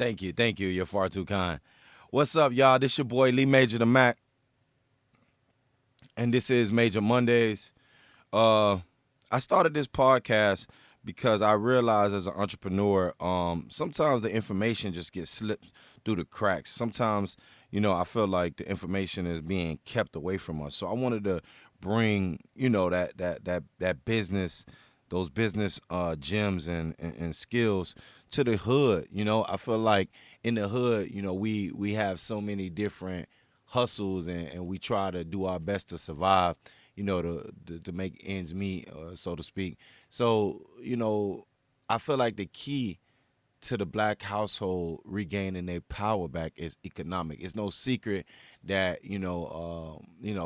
Thank you. Thank you. You're far too kind. What's up, y'all? This your boy LeeMajorDaMac, and this is Major Mondays. Uh, I started this podcast because I realized as an entrepreneur, sometimes the information just gets slipped through the cracks. Sometimes, I feel like the information is being kept away from us. So I wanted to bring, that business, those business gems and skills to the hood. I feel like in the hood, we have so many different hustles and we try to do our best to survive, to make ends meet, so to speak. So, I feel like the key to the black household regaining their power back is economic. It's no secret that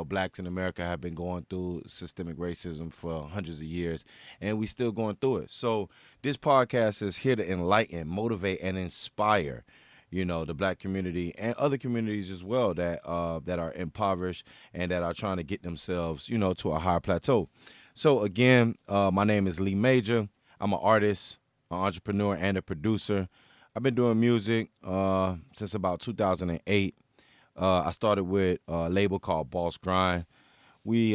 blacks in America have been going through systemic racism for hundreds of years, and we still going through it. So this podcast is here to enlighten, motivate, and inspire. The black community and other communities as well that are impoverished and that are trying to get themselves, to a higher plateau. So again, my name is Lee Major. I'm an artist, an entrepreneur, and a producer. I've been doing music since about 2008. I started with a label called Boss Grind. We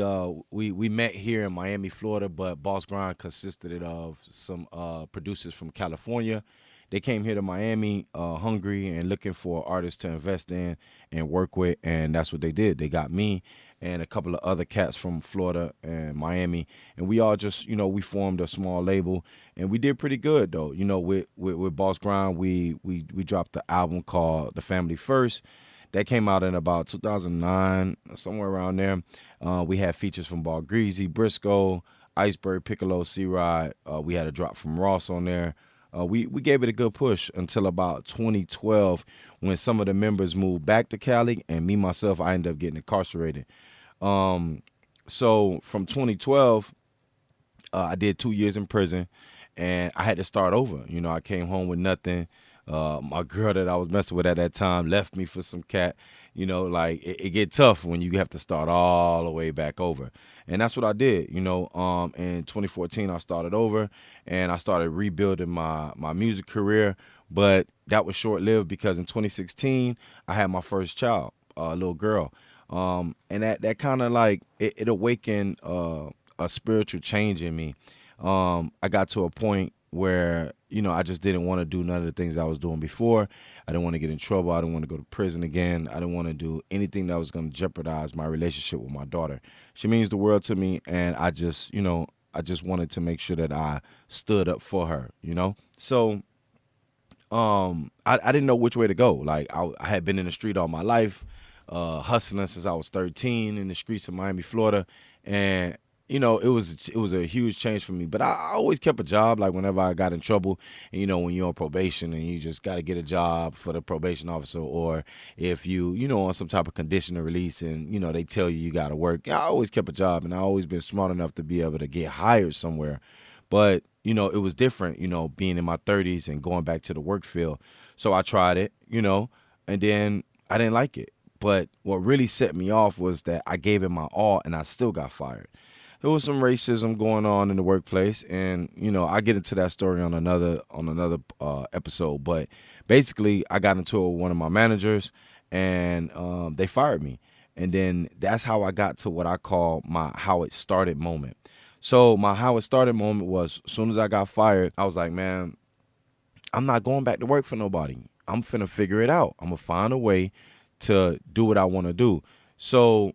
met here in Miami, Florida, but Boss Grind consisted of some producers from California. They came here to Miami hungry and looking for artists to invest in and work with, and that's what they did. They got me and a couple of other cats from Florida and Miami, and we all just, we formed a small label, and we did pretty good though. With Boss Grind, we dropped the album called The Family First. That came out in about 2009, somewhere around there. We had features from Ball Greasy, Briscoe, Iceberg, Piccolo, C-Rod. We had a drop from Ross on there. We gave it a good push until about 2012 when some of the members moved back to Cali, and me, myself, I ended up getting incarcerated. So from 2012, I did 2 years in prison, and I had to start over. I came home with nothing. My girl that I was messing with at that time left me for some cat. It get tough when you have to start all the way back over. And that's what I did. In 2014, I started over and I started rebuilding my music career. But that was short lived because in 2016, I had my first child, a little girl. And that kind of it awakened a spiritual change in me. I got to a point where, I just didn't want to do none of the things I was doing before. I didn't want to get in trouble. I didn't want to go to prison again. I didn't want to do anything that was going to jeopardize my relationship with my daughter. She means the world to me, and I just wanted to make sure that I stood up for her, So I didn't know which way to go. I had been in the street all my life, hustling since I was 13 in the streets of Miami, Florida, and it was a huge change for me. But I always kept a job. Like whenever I got in trouble, and, when you're on probation and you just got to get a job for the probation officer, or if you on some type of conditional release and they tell you got to work. I always kept a job, and I always been smart enough to be able to get hired somewhere. But it was different, being in my 30s and going back to the work field. So I tried it, and then I didn't like it. But what really set me off was that I gave it my all, and I still got fired. There was some racism going on in the workplace, and I get into that story on another episode. But basically, I got into it with one of my managers, and they fired me. And then that's how I got to what I call my how it started moment. So my how it started moment was as soon as I got fired, I was like, man, I'm not going back to work for nobody. I'm finna figure it out. I'm gonna find a way to do what I want to do. So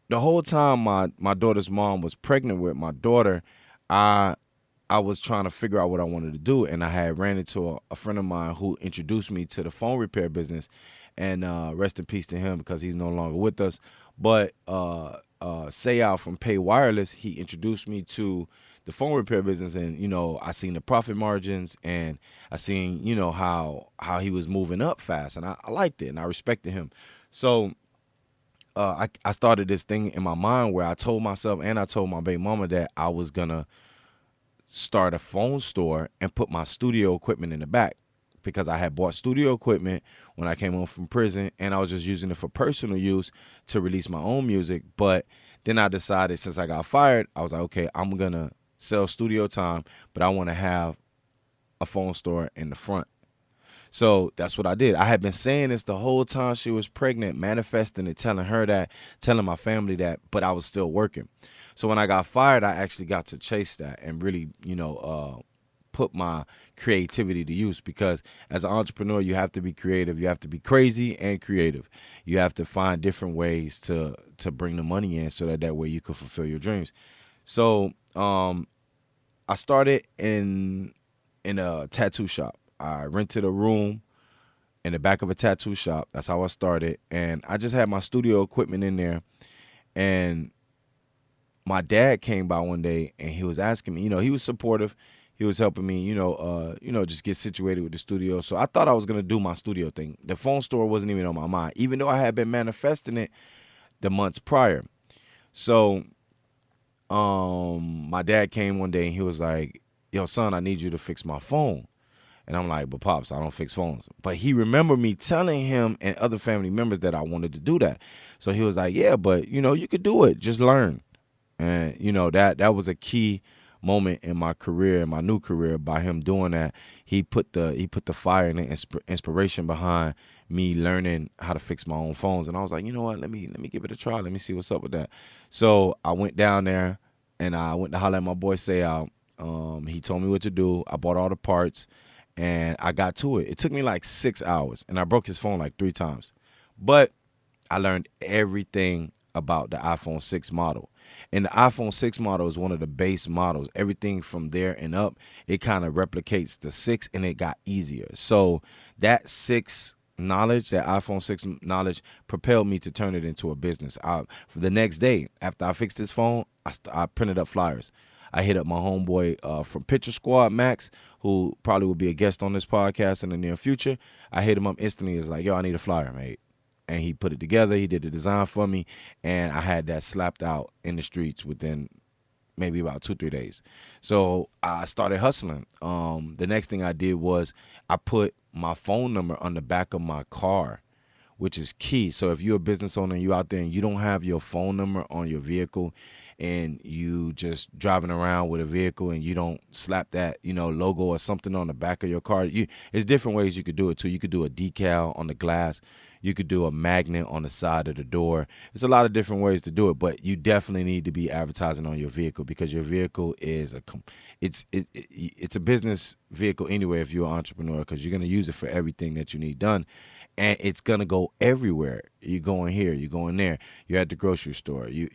the whole time my daughter's mom was pregnant with my daughter, I was trying to figure out what I wanted to do, and I had ran into a friend of mine who introduced me to the phone repair business, and rest in peace to him because he's no longer with us. But Sayal from Pay Wireless, he introduced me to the phone repair business, and I seen the profit margins, and I seen how he was moving up fast, and I liked it, and I respected him. So I started this thing in my mind where I told myself and I told my baby mama that I was gonna start a phone store and put my studio equipment in the back, because I had bought studio equipment when I came home from prison, and I was just using it for personal use to release my own music. But then I decided, since I got fired, I was like, okay, I'm gonna sell studio time, but I want to have a phone store in the front. So that's what I did. I had been saying this the whole time she was pregnant, manifesting it, telling her that, telling my family that, but I was still working. So when I got fired, I actually got to chase that and really, put my creativity to use, because as an entrepreneur, you have to be creative. You have to be crazy and creative. You have to find different ways to bring the money in so that way you can fulfill your dreams. So I started in a tattoo shop. I rented a room in the back of a tattoo shop. That's how I started. And I just had my studio equipment in there. And my dad came by one day and he was asking me, he was supportive. He was helping me, just get situated with the studio. So I thought I was going to do my studio thing. The phone store wasn't even on my mind, even though I had been manifesting it the months prior. So my dad came one day and he was like, yo, son, I need you to fix my phone. And I'm like, but Pops, I don't fix phones. But he remembered me telling him and other family members that I wanted to do that. So he was like, yeah, but, you could do it. Just learn. And, that was a key moment in my career, in my new career, by him doing that. He put the fire and the inspiration behind me learning how to fix my own phones. And I was like, you know what, let me give it a try. Let me see what's up with that. So I went down there and I went to holler at my boy Say Out. He told me what to do. I bought all the parts. And I got to it. It took me like 6 hours, and I broke his phone like 3 times. But I learned everything about the iPhone 6 model. And the iPhone 6 model is one of the base models. Everything from there and up, it kind of replicates the 6, and it got easier. So that 6 knowledge, that iPhone 6 knowledge, propelled me to turn it into a business. For the next day, after I fixed this phone, I printed up flyers. I hit up my homeboy from Picture Squad, Max, who probably will be a guest on this podcast in the near future. I hit him up instantly. It's like, yo, I need a flyer, mate. And he put it together. He did the design for me. And I had that slapped out in the streets within maybe about 2-3 days. So I started hustling. The next thing I did was I put my phone number on the back of my car, which is key. So if you're a business owner and you out there and you don't have your phone number on your vehicle and you just driving around with a vehicle and you don't slap that, logo or something on the back of your car, there's different ways you could do it too. You could do a decal on the glass. You could do a magnet on the side of the door. There's a lot of different ways to do it, but you definitely need to be advertising on your vehicle, because your vehicle is it's a business vehicle anyway if you're an entrepreneur, because you're going to use it for everything that you need done. And it's gonna go everywhere. You going here, you going there. You're at the grocery store. You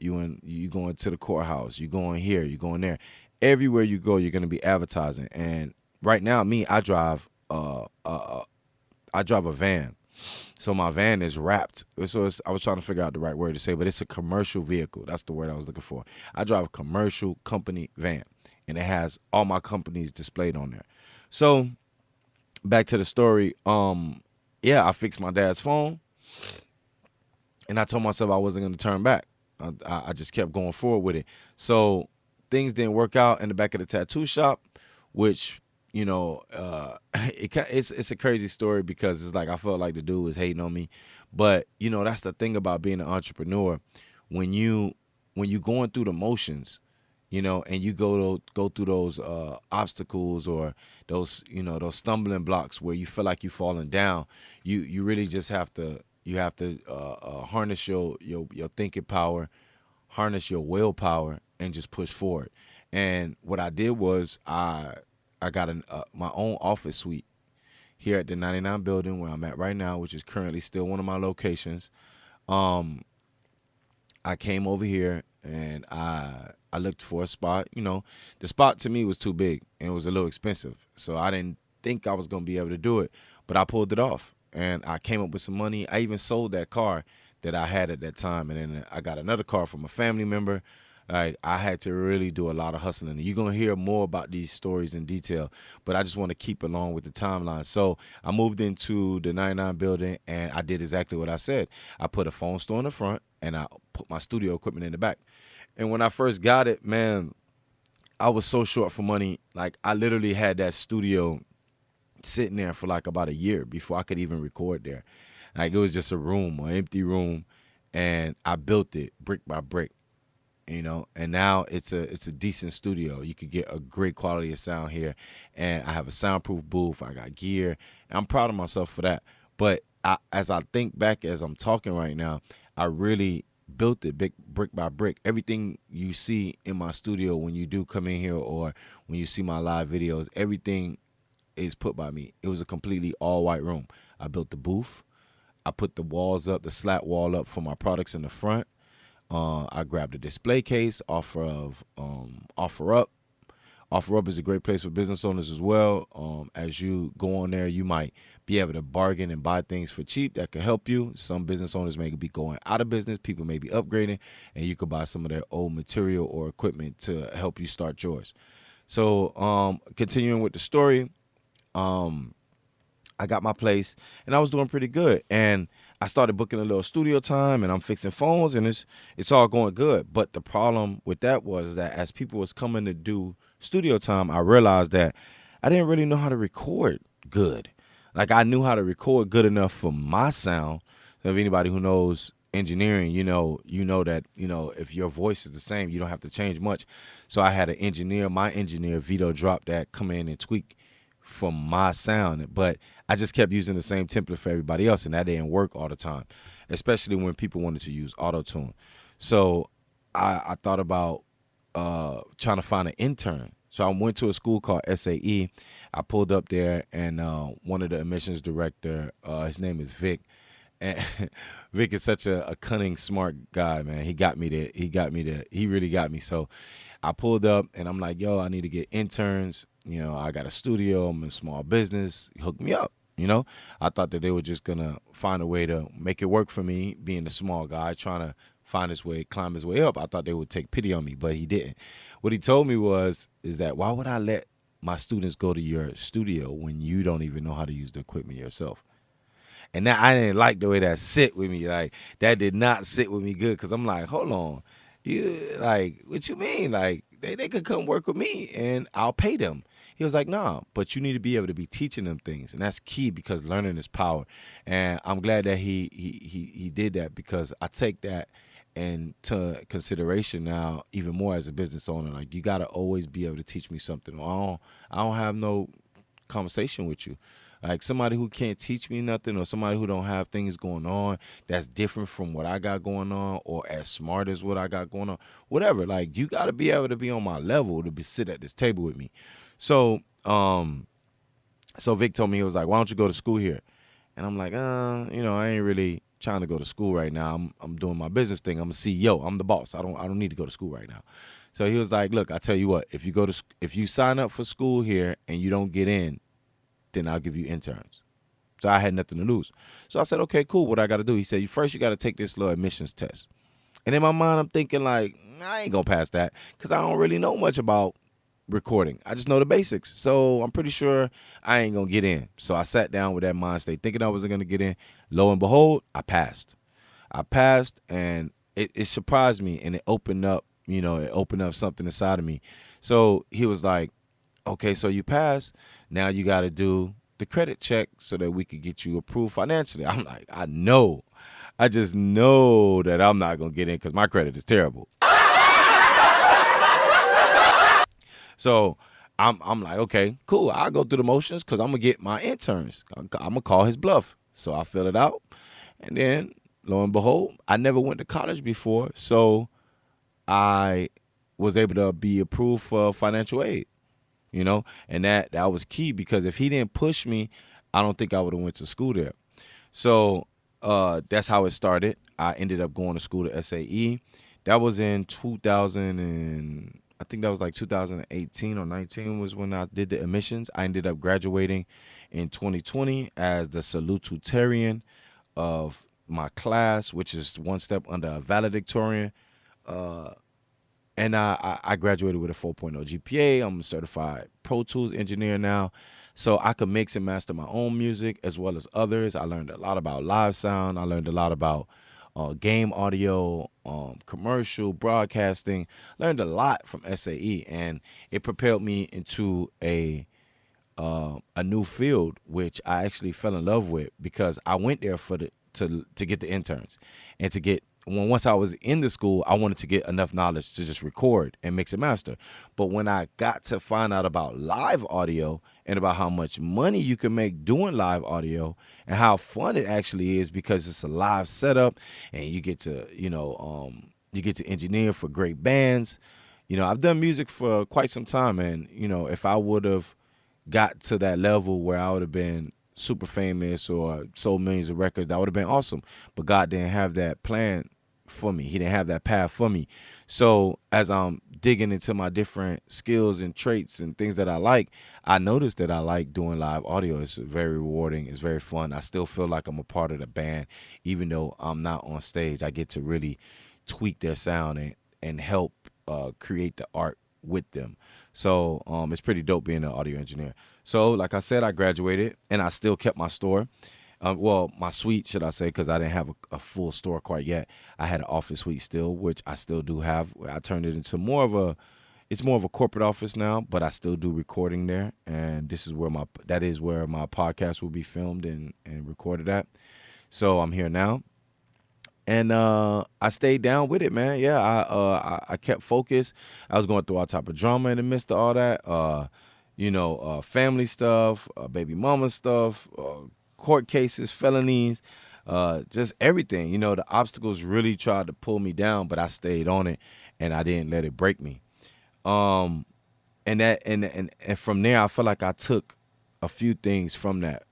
going to the courthouse. You going here, you going there. Everywhere you go, you're gonna be advertising. And right now, I drive a van. So my van is wrapped. So I was trying to figure out the right word to say, but it's a commercial vehicle. That's the word I was looking for. I drive a commercial company van, and it has all my companies displayed on there. So back to the story. Yeah, I fixed my dad's phone, and I told myself I wasn't going to turn back. I just kept going forward with it. So things didn't work out in the back of the tattoo shop, which, it's a crazy story, because it's like I felt like the dude was hating on me. But, that's the thing about being an entrepreneur. When you going through the motions, and you go through those obstacles or those stumbling blocks where you feel like you're falling down, you really just have to harness your thinking power, harness your willpower, and just push forward. And what I did was I got my own office suite here at the 99 building where I'm at right now, which is currently still one of my locations. I came over here and I looked for a spot. The spot to me was too big and it was a little expensive. So I didn't think I was going to be able to do it, but I pulled it off and I came up with some money. I even sold that car that I had at that time. And then I got another car from a family member. I had to really do a lot of hustling. You're going to hear more about these stories in detail, but I just want to keep along with the timeline. So I moved into the 99 building and I did exactly what I said. I put a phone store in the front and I put my studio equipment in the back. And when I first got it, man, I was so short for money. Like, I literally had that studio sitting there for like about a year before I could even record there. Like, it was just a room, an empty room, and I built it brick by brick. and now it's a decent studio. You could get a great quality of sound here, and I have a soundproof booth. I got gear, and I'm proud of myself for that. But as I think back, as I'm talking right now, I really built it brick by brick. Everything you see in my studio when you do come in here, or when you see my live videos, everything is put by me. It was a completely all white room. I built the booth. I put the walls up, the slat wall up for my products in the front. I grabbed a display case off of OfferUp. OfferUp is a great place for business owners as well. As you go on there, you might be able to bargain and buy things for cheap that could help you. Some business owners may be going out of business. People may be upgrading, and you could buy some of their old material or equipment to help you start yours. So continuing with the story, I got my place, and I was doing pretty good. And I started booking a little studio time, and I'm fixing phones, and it's all going good. But the problem with that was that as people was coming to do studio time, I realized that I didn't really know how to record good. Like, I knew how to record good enough for my sound. So if anybody who knows engineering, you know that, if your voice is the same, you don't have to change much. So I had my engineer, Vito, drop that, come in and tweak for my sound. But I just kept using the same template for everybody else, and that didn't work all the time, especially when people wanted to use auto-tune. So I thought about trying to find an intern. So I went to a school called SAE. I pulled up there, and one of the admissions director, his name is Vic. And Vic is such a cunning, smart guy, man. He got me there. He really got me. So I pulled up, and I'm like, yo, I need to get interns. I got a studio. I'm in small business. Hook me up. I thought that they were just going to find a way to make it work for me, being a small guy, trying to climb his way up. I thought they would take pity on me, but he didn't. What he told me is that, why would I let my students go to your studio when you don't even know how to use the equipment yourself? And that, I didn't like the way that sit with me. Like, that did not sit with me good, because I'm like, hold on. What you mean? Like, they could come work with me, and I'll pay them. He was like, nah, but you need to be able to be teaching them things. And that's key, because learning is power. And I'm glad that he did that, because I take that into consideration now even more as a business owner. Like, you got to always be able to teach me something. I don't have no conversation with you. Like, somebody who can't teach me nothing, or somebody who don't have things going on that's different from what I got going on, or as smart as what I got going on, whatever. Like, you got to be able to be on my level to sit at this table with me. So Vic told me, he was like, why don't you go to school here? And I'm like, I ain't really trying to go to school right now. I'm doing my business thing. I'm a CEO. I'm the boss. I don't need to go to school right now. So he was like, look, I tell you what, if you sign up for school here and you don't get in, then I'll give you interns. So I had nothing to lose. So I said, okay, cool. What I got to do? He said, first you got to take this little admissions test. And in my mind, I'm thinking, like, I ain't going to pass that, because I don't really know much about recording. I just know the basics. So I'm pretty sure I ain't going to get in. So I sat down with that mind state, thinking I wasn't going to get in. Lo and behold, I passed. And it surprised me, and it opened up something inside of me. So he was like, okay, so you passed. Now you got to do the credit check so that we could get you approved financially. I'm like, I just know that I'm not going to get in, because my credit is terrible. So I'm like, okay, cool. I'll go through the motions, because I'm going to get my interns. I'm going to call his bluff. So I fill it out. And then, lo and behold, I never went to college before. So I was able to be approved for financial aid. And that was key, because if he didn't push me, I don't think I would have went to school there. So that's how it started. I ended up going to school to SAE. That was in 2000, and I think that was like 2018 or 19 was when I did the admissions. I ended up graduating in 2020 as the salutatorian of my class, which is one step under a valedictorian. And I graduated with a 4.0 GPA. I'm a certified Pro Tools engineer now. So I could mix and master my own music as well as others. I learned a lot about live sound. I learned a lot about game audio, commercial, broadcasting. Learned a lot from SAE, and it propelled me into a new field, which I actually fell in love with, because I went there to get the interns and to get once I was in the school, I wanted to get enough knowledge to just record and mix and master. But when I got to find out about live audio and about how much money you can make doing live audio and how fun it actually is, because it's a live setup and you get to, you get to engineer for great bands. I've done music for quite some time, and, if I would have got to that level where I would have been super famous or sold millions of records, that would have been awesome. But God didn't have that plan for me. He didn't have that path for me. So as I'm digging into my different skills and traits and things that I noticed that I like doing live audio. It's very rewarding. It's very fun. I still feel like I'm a part of the band, even though I'm not on stage. I get to really tweak their sound and help create the art with them. So it's pretty dope being an audio engineer. So like I said, I graduated and I still kept my store. My suite, should I say, because I didn't have a full store quite yet. I had an office suite still, which I still do have. I turned it into more of a corporate office now, but I still do recording there. And that is where my podcast will be filmed and recorded at. So I'm here now. And I stayed down with it, man. Yeah, I kept focused. I was going through all type of drama in the midst of all that. Family stuff, baby mama stuff, court cases, felonies, just everything. The obstacles really tried to pull me down, but I stayed on it and I didn't let it break me. And from there, I felt like I took a few things from that,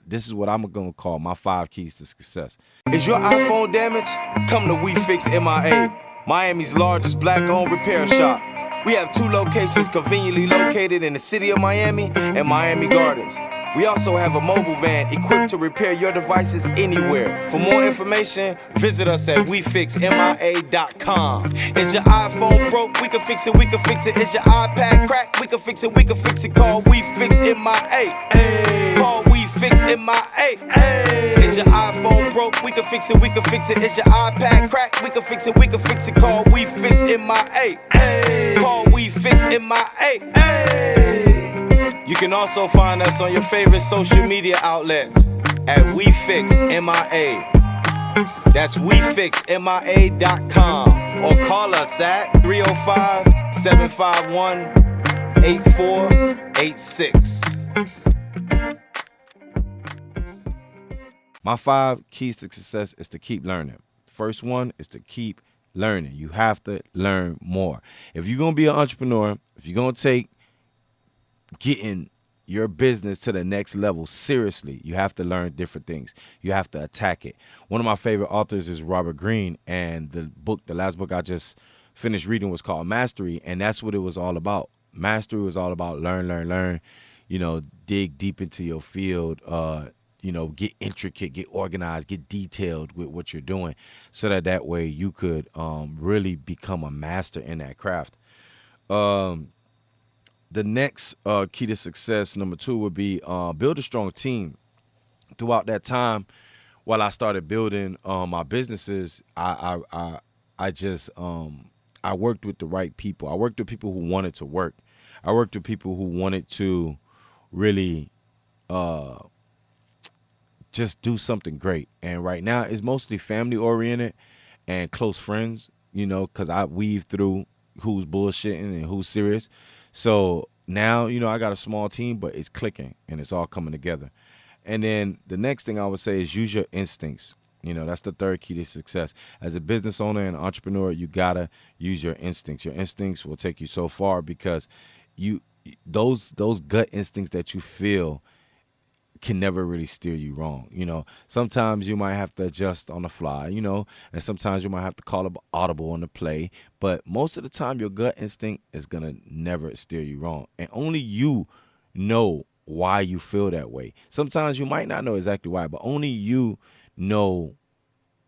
this is what I'm going to call my 5 keys to success. Is your iPhone damaged? Come to We Fix MIA, Miami's largest black-owned repair shop. We have 2 locations conveniently located in the city of Miami and Miami Gardens. We also have a mobile van equipped to repair your devices anywhere. For more information, visit us at WeFixMIA.com. Is your iPhone broke? We can fix it, we can fix it. Is your iPad cracked? We can fix it, we can fix it. Call We Fix MIA. Hey. Call We Fix MIA. Hey. Is your iPhone broke? We can fix it, we can fix it. Is your iPad cracked? We can fix it, we can fix it. Call We Fix MIA. Hey. Call We Fix MIA. Hey. You can also find us on your favorite social media outlets at WeFixMIA. That's WeFixMIA.com. Or call us at 305-751-8486. My 5 keys to success is to keep learning. First one is to keep learning. You have to learn more. If you're going to be an entrepreneur, if you're going to take getting your business to the next level seriously, you have to learn different things. You have to attack it. One of my favorite authors is Robert Greene, and the last book I just finished reading was called Mastery, and that's what it was all about. Mastery was all about learn, dig deep into your field, get intricate, get organized, get detailed with what you're doing, so that way you could really become a master in that craft. The next key to success, number 2, would be build a strong team. Throughout that time, while I started building my businesses, I worked with the right people. I worked with people who wanted to work. I worked with people who wanted to really just do something great. And right now, it's mostly family oriented and close friends. Because I weave through who's bullshitting and who's serious. So now, I got a small team, but it's clicking and it's all coming together. And then the next thing I would say is use your instincts. That's the 3rd key to success. As a business owner and entrepreneur, you got to use your instincts. Your instincts will take you so far, because those gut instincts that you feel can never really steer you wrong. Sometimes you might have to adjust on the fly, and sometimes you might have to call up audible on the play, but most of the time your gut instinct is going to never steer you wrong. And only you know why you feel that way. Sometimes you might not know exactly why, but only you know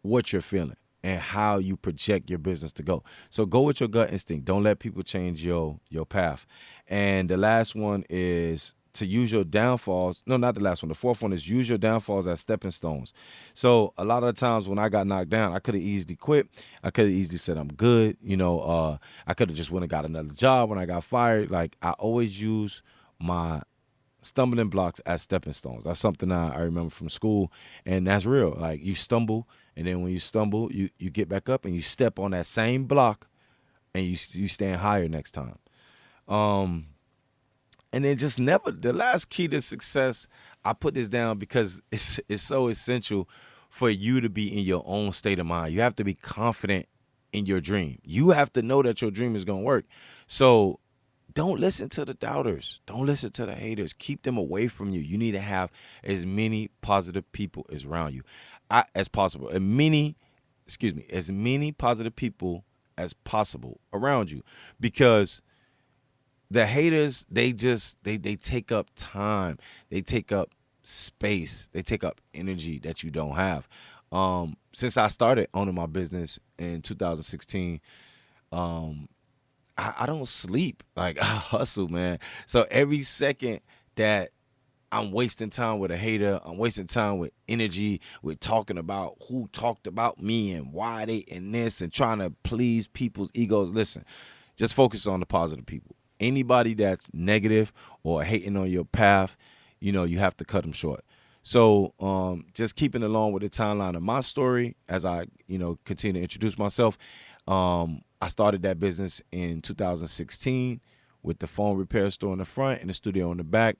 what you're feeling and how you project your business to go. So go with your gut instinct. Don't let people change your path. And the last one is to use your downfalls. No, not the last one. The 4th one is use your downfalls as stepping stones. So a lot of the times when I got knocked down, I could have easily quit. I could have easily said I'm good. I could have just went and got another job when I got fired. Like, I always use my stumbling blocks as stepping stones. That's something I remember from school, and that's real. Like, you stumble And then when you stumble, you get back up and you step on that same block and you stand higher next time. Um, and then just never, the last key to success, I put this down because it's so essential for you to be in your own state of mind. You have to be confident in your dream. You have to know that your dream is going to work. So don't listen to the doubters. Don't listen to the haters. Keep them away from you. You need to have as many positive people as around you as possible. As many positive people as possible around you, because the haters, they take up time. They take up space. They take up energy that you don't have. Since I started owning my business in 2016, I don't sleep. Like, I hustle, man. So every second that I'm wasting time with a hater, I'm wasting time with energy, with talking about who talked about me and why they in this and trying to please people's egos. Listen, just focus on the positive people. Anybody that's negative or hating on your path, you have to cut them short. So just keeping along with the timeline of my story as I, continue to introduce myself. I started that business in 2016 with the phone repair store in the front and the studio in the back.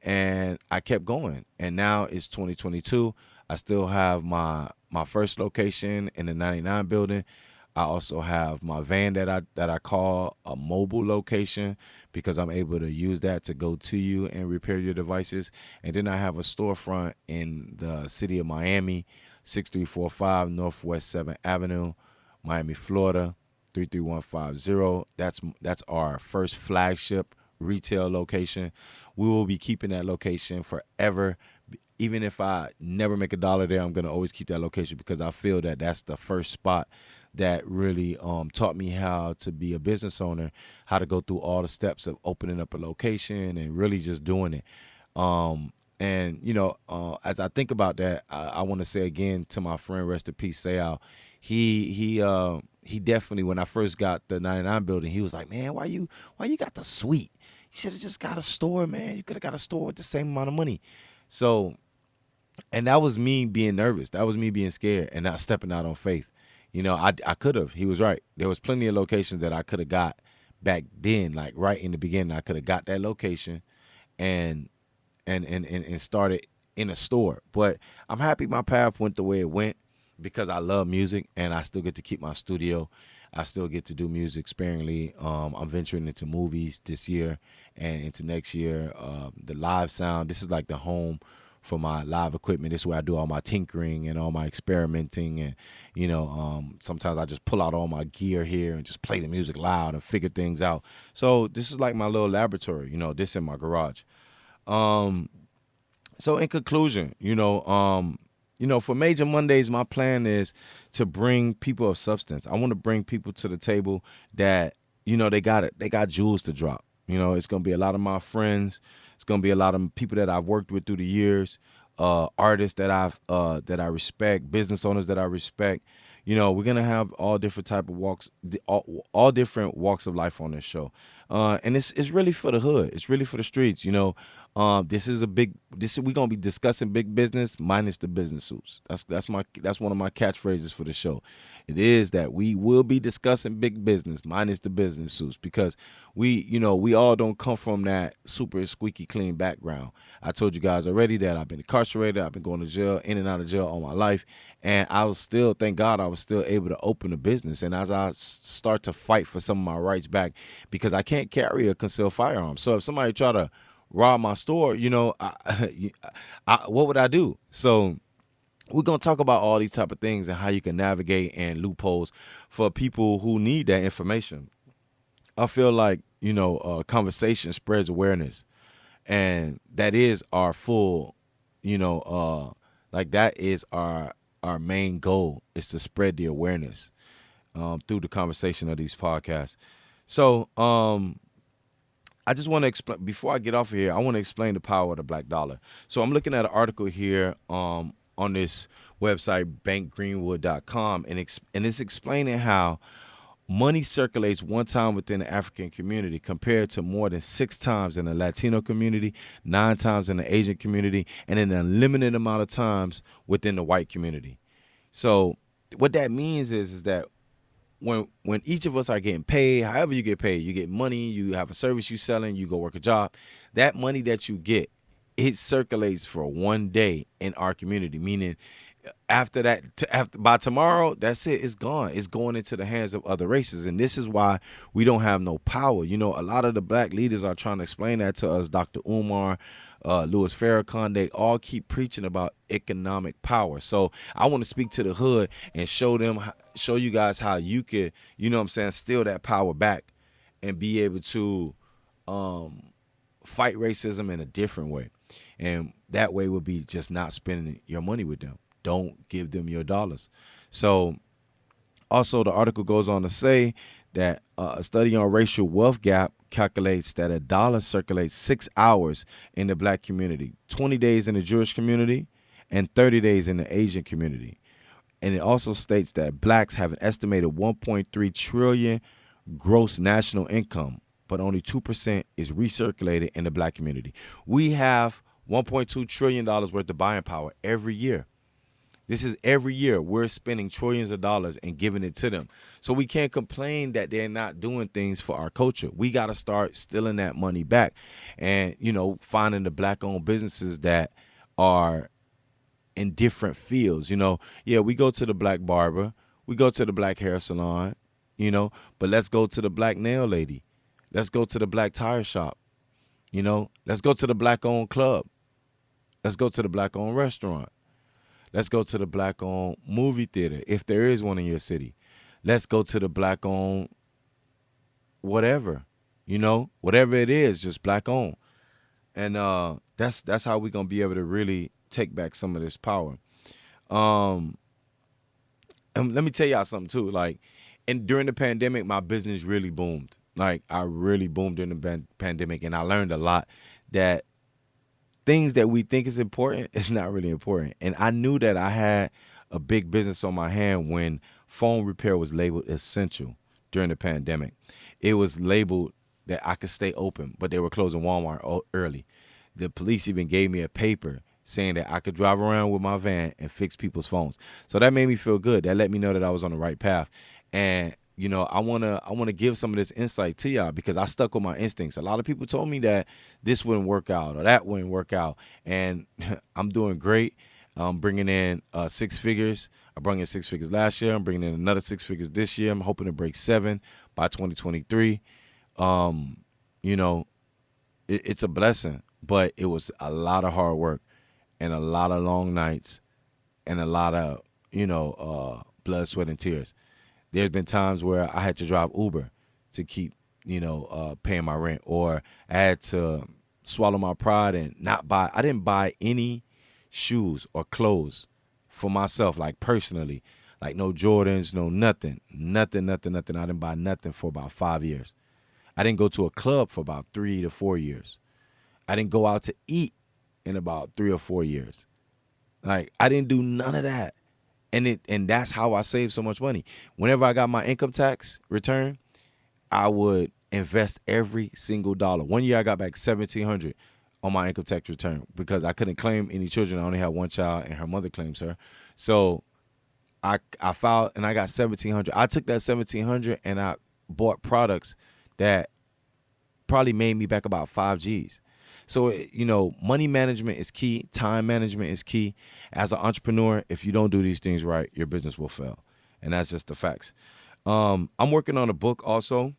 And I kept going. And now it's 2022. I still have my first location in the 99 building. I also have my van that I call a mobile location, because I'm able to use that to go to you and repair your devices. And then I have a storefront in the city of Miami, 6345 Northwest 7th Avenue, Miami, Florida, 33150. That's our first flagship retail location. We will be keeping that location forever. Even if I never make a dollar there, I'm going to always keep that location, because I feel that that's the first spot that really taught me how to be a business owner, how to go through all the steps of opening up a location and really just doing it. As I think about that, I want to say again to my friend, rest in peace, Sayal. He definitely, when I first got the 99 building, he was like, man, why you got the suite? You should have just got a store, man. You could have got a store with the same amount of money. So, and that was me being nervous. That was me being scared and not stepping out on faith. I could have. He was right. There was plenty of locations that I could have got back then, like right in the beginning. I could have got that location and started in a store. But I'm happy my path went the way it went, because I love music and I still get to keep my studio. I still get to do music sparingly. I'm venturing into movies this year and into next year. The live sound, this is like the home for my live equipment. This is where I do all my tinkering and all my experimenting. And, sometimes I just pull out all my gear here and just play the music loud and figure things out. So this is like my little laboratory, this in my garage. So in conclusion, for Major Mondays, my plan is to bring people of substance. I want to bring people to the table that, they got jewels to drop. It's going to be a lot of my friends. It's going to be a lot of people that I've worked with through the years, artists that I respect, business owners that I respect. We're going to have all different type of walks, all different walks of life on this show. And it's really for the hood. It's really for the streets. We're going to be discussing big business minus the business suits. That's one of my catchphrases for the show. It is that we will be discussing big business minus the business suits, because we all don't come from that super squeaky clean background. I told you guys already that I've been incarcerated. I've been going to jail, in and out of jail all my life. And thank God I was still able to open a business. And as I start to fight for some of my rights back, because I can't carry a concealed firearm. So if somebody try to rob my store, what would I do? So we're going to talk about all these type of things and how you can navigate and loopholes for people who need that information. I feel like, conversation spreads awareness, and that is our full, that is our main goal, is to spread the awareness through the conversation of these podcasts. So I just want to explain, before I get off of here, I want to explain the power of the black dollar. So I'm looking at an article here on this website, bankgreenwood.com, and it's explaining how money circulates one time within the African community compared to more than 6 times in the Latino community, 9 times in the Asian community, and an unlimited amount of times within the white community. So what that means is that when each of us are getting paid, however you get money, you have a service you selling, you go work a job, that money that you get, it circulates for one day in our community. Meaning, after that, after by tomorrow, that's it. It's gone. It's going into the hands of other races, and this is why we don't have no power. You know, a lot of the black leaders are trying to explain that to us. Dr. Umar, Louis Farrakhan, they all keep preaching about economic power. So I want to speak to the hood and show you guys how you could, you know what I'm saying, steal that power back and be able to fight racism in a different way. And that way would be just not spending your money with them. Don't give them your dollars. So also the article goes on to say that a study on racial wealth gap calculates that a dollar circulates 6 hours in the black community, 20 days in the Jewish community, and 30 days in the Asian community. And it also states that blacks have an estimated 1.3 trillion gross national income, but only 2% is recirculated in the black community. We have $1.2 trillion worth of buying power every year. This is every year we're spending trillions of dollars and giving it to them. So we can't complain that they're not doing things for our culture. We got to start stealing that money back and, you know, finding the black-owned businesses that are in different fields. You know, yeah, we go to the black barber, we go to the black hair salon, you know, but let's go to the black nail lady. Let's go to the black tire shop. You know, let's go to the black-owned club. Let's go to the black-owned restaurant. Let's go to the black-owned movie theater, if there is one in your city. Let's go to the black-owned whatever, you know, whatever it is, just black-owned. And that's how we're going to be able to really take back some of this power. And let me tell y'all something, too. Like, during the pandemic, my business really boomed. Like, I really boomed during the pandemic, and I learned a lot that things that we think is important, it's not really important. And I knew that I had a big business on my hand when phone repair was labeled essential during the pandemic. It was labeled that I could stay open, but they were closing Walmart early. The police even gave me a paper saying that I could drive around with my van and fix people's phones. So that made me feel good. That let me know that I was on the right path. And you know, I wanna give some of this insight to y'all because I stuck with my instincts. A lot of people told me that this wouldn't work out or that wouldn't work out, and I'm doing great. I'm bringing in 6 figures. I brought in 6 figures last year. I'm bringing in another 6 figures this year. I'm hoping to break 7 by 2023. You know, it's a blessing, but it was a lot of hard work and a lot of long nights and a lot of, you know, blood, sweat, and tears. There's been times where I had to drive Uber to keep, you know, paying my rent, or I had to swallow my pride and not buy. I didn't buy any shoes or clothes for myself, like personally, like no Jordans, no nothing. I didn't buy nothing for about 5 years. I didn't go to a club for about 3 to 4 years. I didn't go out to eat in about 3 or 4 years. Like, I didn't do none of that. And that's how I saved so much money. Whenever I got my income tax return, I would invest every single dollar. One year I got back $1,700 on my income tax return because I couldn't claim any children. I only had one child and her mother claims her. So I filed and I got $1,700. I took that $1,700 and I bought products that probably made me back about 5 G's. So, you know, money management is key. Time management is key. As an entrepreneur, if you don't do these things right, your business will fail. And that's just the facts. I'm working on a book also.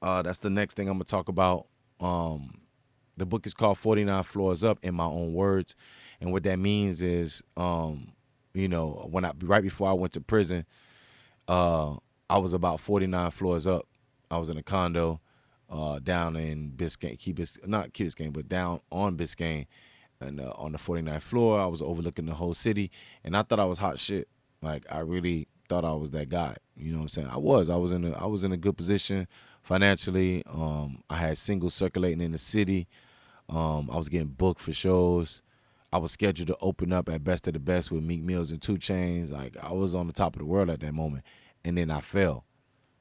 That's the next thing I'm going to talk about. The book is called 49 Floors Up, in my own words. And what that means is, you know, right before I went to prison, I was about 49 floors up. I was in a condo. Down in Biscayne, not Key Biscayne, but down on Biscayne, and on the 49th floor, I was overlooking the whole city, and I thought I was hot shit. Like, I really thought I was that guy. You know what I'm saying? I was in a good position financially. I had singles circulating in the city. I was getting booked for shows. I was scheduled to open up at Best of the Best with Meek Mills and 2 Chainz. Like, I was on the top of the world at that moment, and then I fell.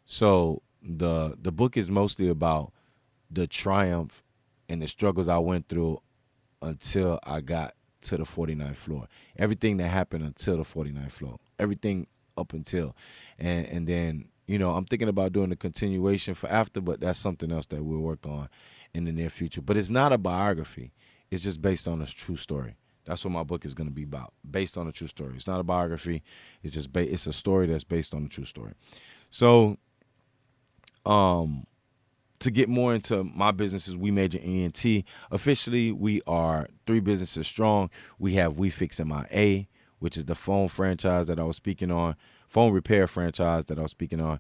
So the book is mostly about the triumph and the struggles I went through until I got to the 49th floor. Everything that happened until the 49th floor. Everything up until. And then, I'm thinking about doing a continuation for after, but that's something else that we'll work on in the near future. But it's not a biography. It's just based on a true story. That's what my book is going to be about, based on a true story. It's not a biography. It's just it's a story that's based on a true story. So, to get more into my businesses, We Major ENT. Officially, we are 3 businesses strong. We have We Fix MIA, which is the phone franchise that I was speaking on, phone repair franchise that I was speaking on.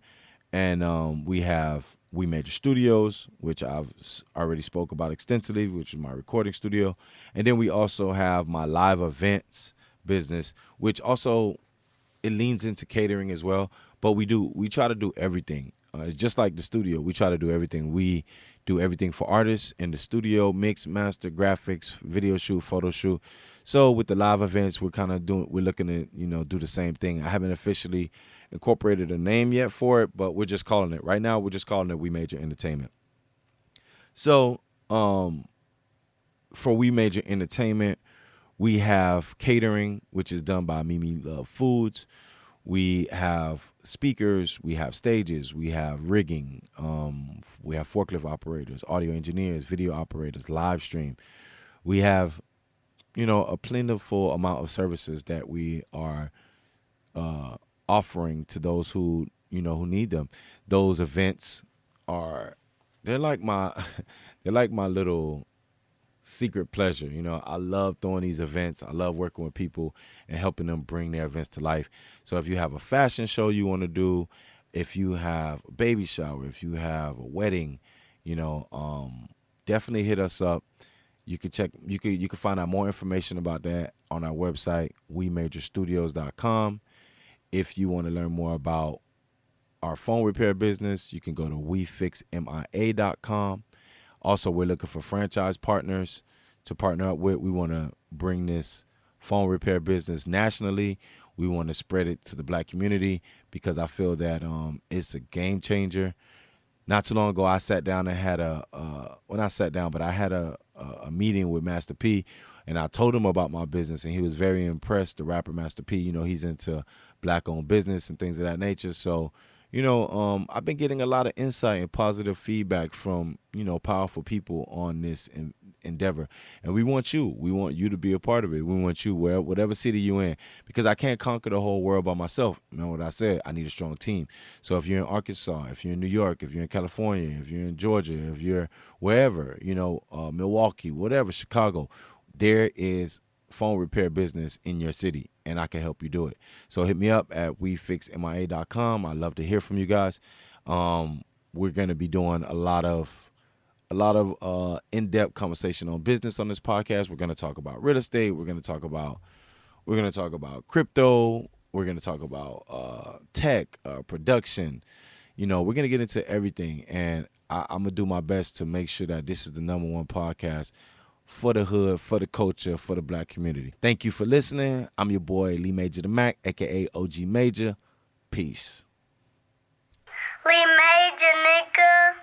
And we have We Major Studios, which I've already spoke about extensively, which is my recording studio. And then we also have my live events business, which also it leans into catering as well. But we try to do everything. It's just like the studio. We try to do everything. We do everything for artists in the studio, mix, master, graphics, video shoot, photo shoot. So with the live events, we're looking to, do the same thing. I haven't officially incorporated a name yet for it, but we're just calling it. Right now, we're just calling it We Major Entertainment. So for We Major Entertainment, we have catering, which is done by Mimi Love Foods. We have speakers, we have stages, we have rigging, we have forklift operators, audio engineers, video operators, live stream. We have, a plentiful amount of services that we are offering to those who need them. Those events they're like my little secret pleasure. I love throwing these events. I love working with people and helping them bring their events to life. So if you have a fashion show you want to do, if you have a baby shower, if you have a wedding, definitely hit us up. You can find out more information about that on our website, WeMajorStudios.com. If you want to learn more about our phone repair business, you can go to WeFixMIA.com. Also, we're looking for franchise partners to partner up with. We want to bring this phone repair business nationally. We want to spread it to the black community because I feel that it's a game changer. Not too long ago, I sat down and had I had a meeting with Master P, and I told him about my business, and he was very impressed. The rapper Master P, he's into black-owned business and things of that nature. So, I've been getting a lot of insight and positive feedback from, powerful people on this endeavor. And we want you to be a part of it. We want you whatever city you're in, because I can't conquer the whole world by myself. Remember what I said? I need a strong team. So if you're in Arkansas, if you're in New York, if you're in California, if you're in Georgia, if you're wherever, Milwaukee, whatever, Chicago, there is phone repair business in your city, and I can help you do it. So hit me up at WeFixMIA.com. I love to hear from you guys. We're going to be doing a lot of in-depth conversation on business on this podcast. We're going to talk about real estate. We're going to talk about crypto. We're going to talk about tech, production. We're going to get into everything, and I'm going to do my best to make sure that this is the #1 podcast for the hood, for the culture, for the black community. Thank you for listening. I'm your boy, LeeMajorDaMac, AKA OG Major. Peace. Lee Major, nigga.